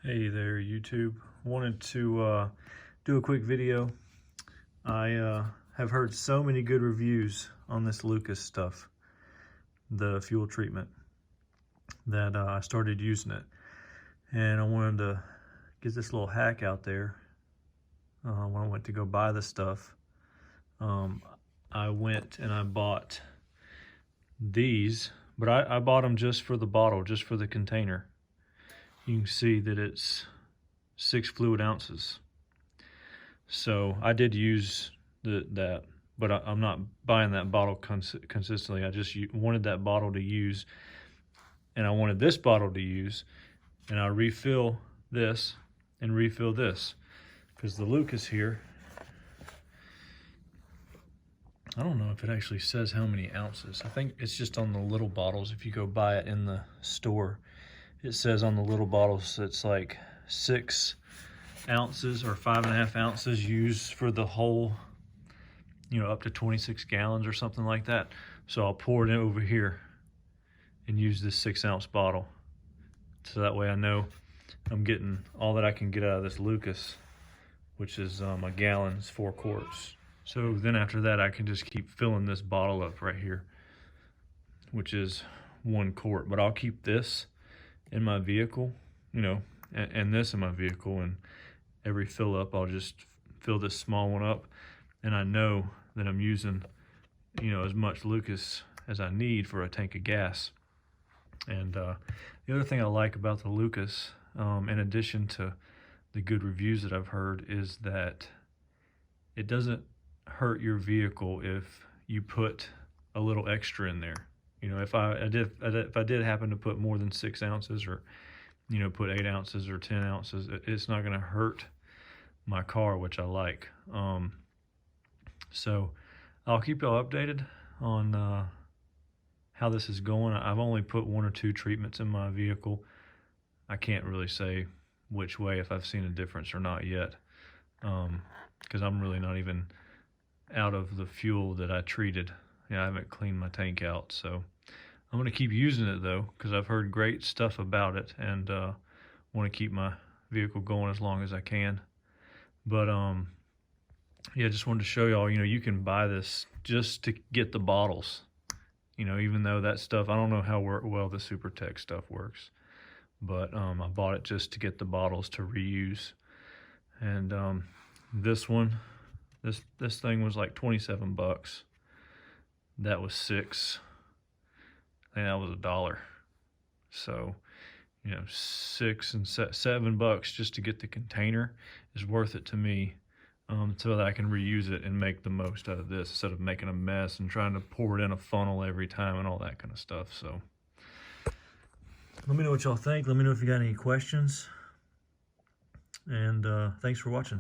Hey there, YouTube. Wanted to do a quick video. I have heard so many good reviews on this Lucas stuff, the fuel treatment, that I started using it. And I wanted to get this little hack out there. When I went to go buy the stuff, I went and I bought these, but I bought them just for the bottle, just for the container. You can see that it's 6 fluid ounces. So I did use that, but I'm not buying that bottle consistently. I just wanted that bottle to use, and I wanted this bottle to use, and I refill this and refill this, because the Lucas here, I don't know if it actually says how many ounces. I think it's just on the little bottles. If you go buy it in the store, it says on the little bottles it's like 6 ounces or 5.5 ounces used for the whole, up to 26 gallons or something like that. So I'll pour it in over here and use this 6-ounce bottle. So that way I know I'm getting all that I can get out of this Lucas, which is a gallon, is 4 quarts. So then after that, I can just keep filling this bottle up right here, which is 1 quart. But I'll keep this in my vehicle, and this in my vehicle, and every fill up, I'll just fill this small one up, and I know that I'm using, as much Lucas as I need for a tank of gas. And the other thing I like about the Lucas, in addition to the good reviews that I've heard, is that it doesn't hurt your vehicle if you put a little extra in there. If I did happen to put more than 6 ounces, or put 8 ounces or 10 ounces, it's not going to hurt my car, which I like. So I'll keep y'all updated on how this is going. I've only put 1 or 2 treatments in my vehicle. I can't really say which way, if I've seen a difference or not yet, because I'm really not even out of the fuel that I treated. I haven't cleaned my tank out, so I'm going to keep using it though, because I've heard great stuff about it, and want to keep my vehicle going as long as I can. But yeah, just wanted to show y'all, you can buy this just to get the bottles. Even though that stuff, I don't know how well the SuperTech stuff works, but I bought it just to get the bottles to reuse. And this one, this thing was like 27 bucks. That was 6. I think that was $1. So, 6 and 7 bucks just to get the container is worth it to me, so that I can reuse it and make the most out of this, instead of making a mess and trying to pour it in a funnel every time and all that kind of stuff. So let me know what y'all think. Let me know if you got any questions, and thanks for watching.